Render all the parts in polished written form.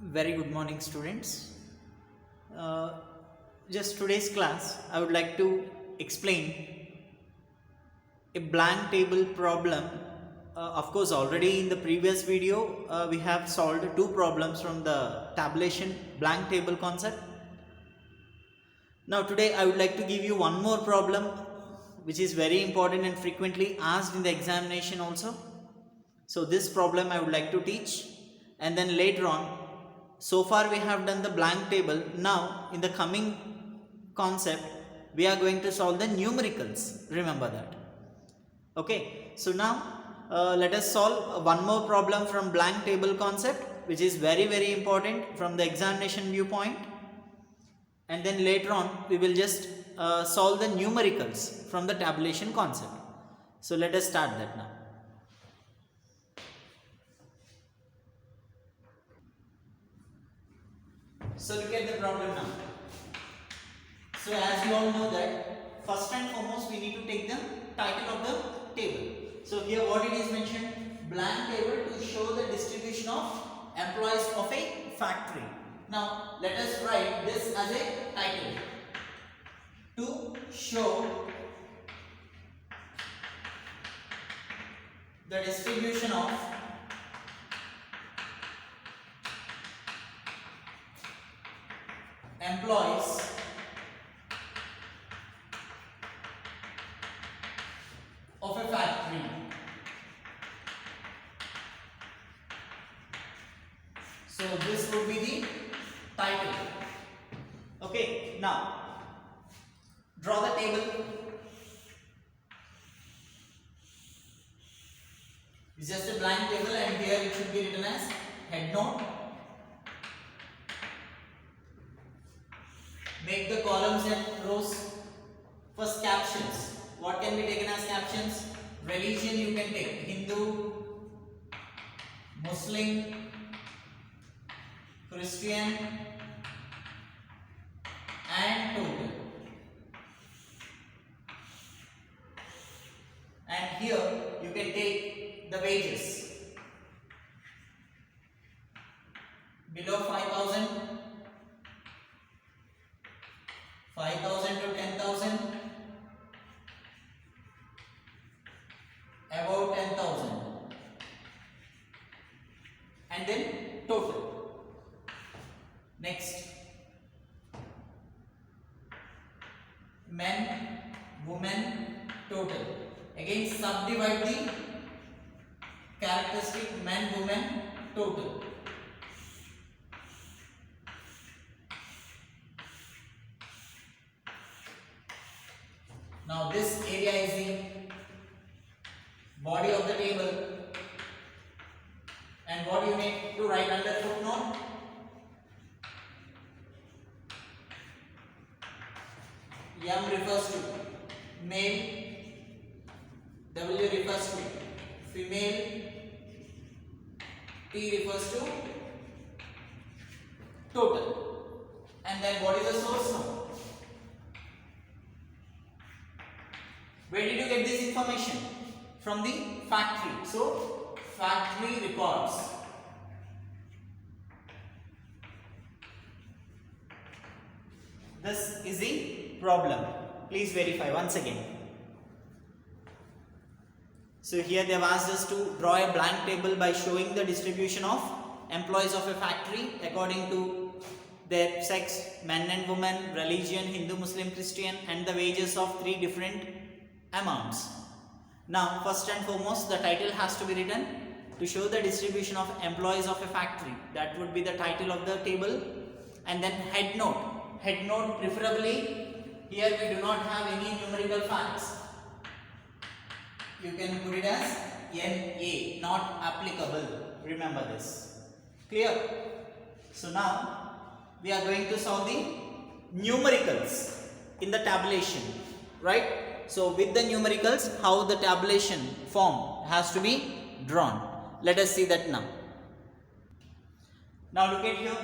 Very good morning, students. Uh, just today's class, I would like to explain a blank table problem. Of course, already in the previous video, we have solved two problems from the tabulation blank table concept. Now, today I would like to give you one more problem, which is very important and frequently asked in the examination also. So, this problem I would like to teach, and then later on, so far we have done the blank table. Now in the coming concept we are going to solve the numericals. Remember that. Okay, so now let us solve one more problem from blank table concept, which is very important from the examination viewpoint, and then later on we will just solve the numericals from the tabulation concept. So let us start that now. So look at the problem now. So as you all know that first and foremost we need to take the title of the table. So here what it is mentioned, blank table to show the distribution of employees of a factory. Now let us write this as a title. To show the distribution of employees of a factory. So this would be the title. Okay, now draw the table. It's just a blank table and here it should be written as head note. Make the columns and rows. First, captions. What can be taken as captions? Religion you can take. Hindu, Muslim, Christian and total. And here you can take the wages. Below 5,000, 5,000 to 10,000, above 10,000, and then total. Next, men, women, total. Again subdivide the characteristic men, women, total. Now this area is the body of the table, and what you need to write under footnote? M refers to male, W refers to female, T refers to total. And then what is the source now? Where did you get this information? From the factory. So factory records. This is the problem. Please verify once again. So here they have asked us to draw a blank table by showing the distribution of employees of a factory according to their sex, men and women, religion, Hindu, Muslim, Christian, and the wages of three different amounts. Now first and foremost the title has to be written to show the distribution of employees of a factory. That would be the title of the table. And then head note. Head note preferably, here we do not have any numerical facts. You can put it as NA, not applicable. Remember this. Clear? So now we are going to solve the numericals in the tabulation, right? So with the numericals, how the tabulation form has to be drawn. Let us see that now. Now look at here.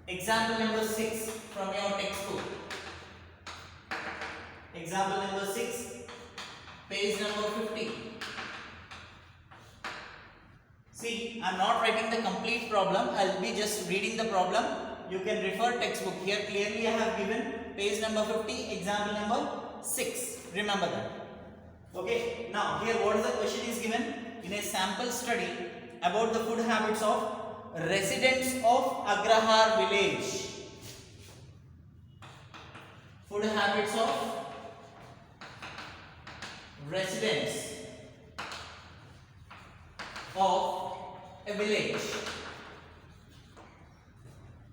Example number 6 from your textbook. Example number 6, page number 50. See, I'm not writing the complete problem. I'll be just reading the problem. You can refer textbook. Here clearly I have given page number 50, example number 6. Remember that. Okay. Now here what is the question is given? In a sample study about the food habits of residents of Agrahar village. Food habits of residents of a village.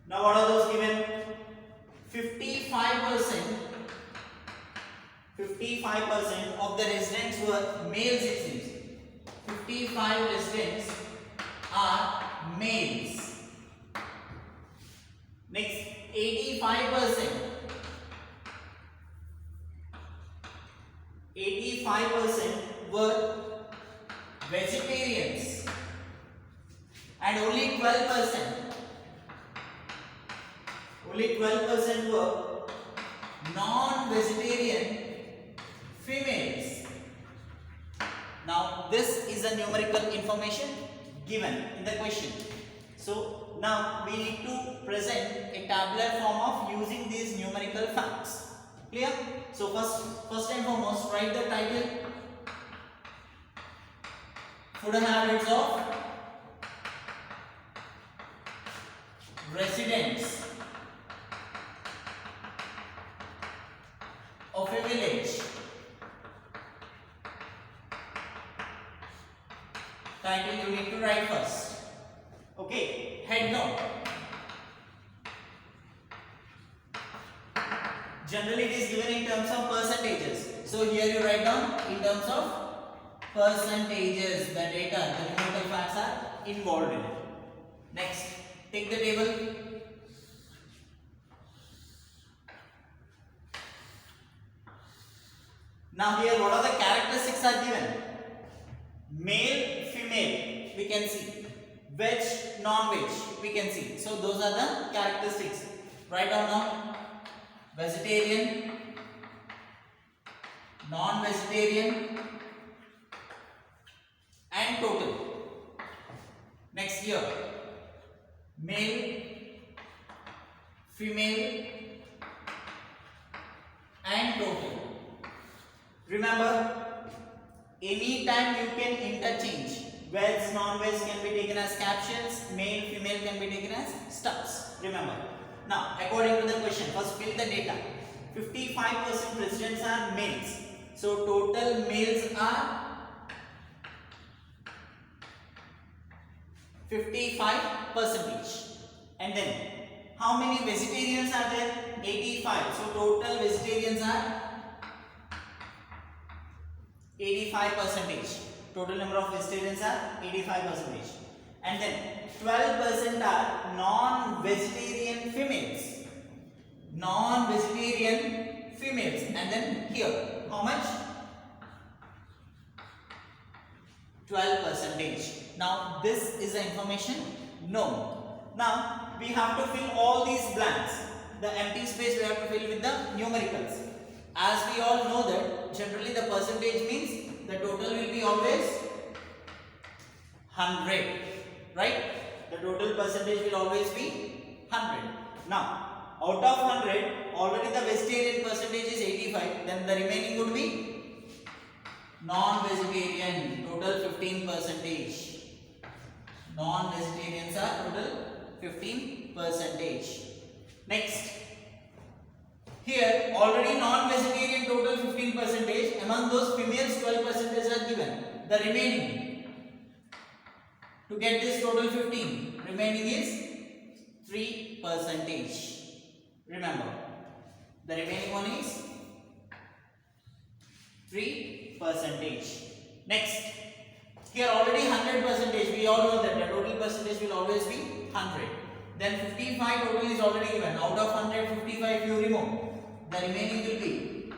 Now what are those given? 55% of the residents were males, it seems. 55 residents are males. Next, 85% were vegetarians, and only 12% were non-vegetarian females. Now this is a numerical information given in the question. So now we need to present a tabular form of using these numerical facts. Clear? So first and foremost, write the title: Food habits of residents of a village. Title you need to write first. Okay, head note. Generally it is given in terms of percentages. So here you write down in terms of percentages, the data, the numerical facts are involved in it. Next, take the table. Now here what are the characteristics are given? Male, female, we can see. Veg, non-veg, we can see. So those are the characteristics. Write down now. Vegetarian, non-vegetarian, and total. Next here, male, female, and total. Remember, anytime you can interchange. Veg, non-veg can be taken as captions, male, female can be taken as stubs. Remember. Now, according to the question, first fill the data. 55% residents are males. So total males are 55%. And then how many vegetarians are there? 85. So total vegetarians are 85%. Total number of vegetarians are 85%. And then 12% are non-vegetarian females. Non-vegetarian females. And then here, how much? 12%. Now this is the information known. Now we have to fill all these blanks. The empty space we have to fill with the numericals. As we all know that generally the percentage means the total will be always 100. Right? The total percentage will always be 100. Now out of 100, already the vegetarian percentage is 85. Then the remaining would be non-vegetarian, total 15%. Non-vegetarians are total 15%. Next, here already non-vegetarian total 15%. Among those females 12% are given. The remaining, to get this total 15, remaining is 3%. Remember, the remaining one is 3%. Next, here already 100%. We all know that the total percentage will always be 100. Then 55 total is already given. Out of 100, 55 you remove. The remaining will be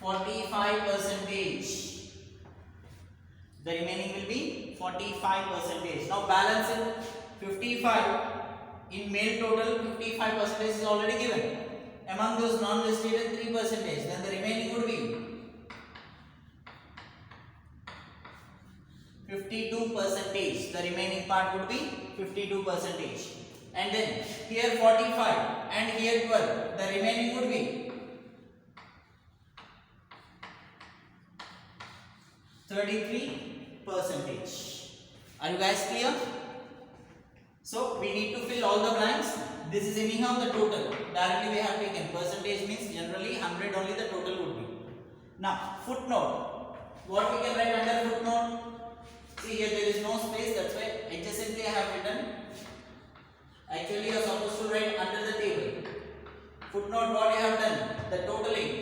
45%. The remaining will be 45%. Now balance it. 55 in male total 55% is already given. Among those non-vegetarian 3%. Then the remaining would be 50 52 percentage. The remaining part would be 52 percentage. And then here 45 and here 12. The remaining would be 33 percentage. Are you guys clear? So we need to fill all the blanks. This is anyhow the total. Directly we have taken. Percentage means generally 100 only the total would be. Now footnote. What we can write under footnote? See here there is no space, that's why adjacently I have written. Actually you are supposed to write under the table. Footnote, what you have done? The totaling.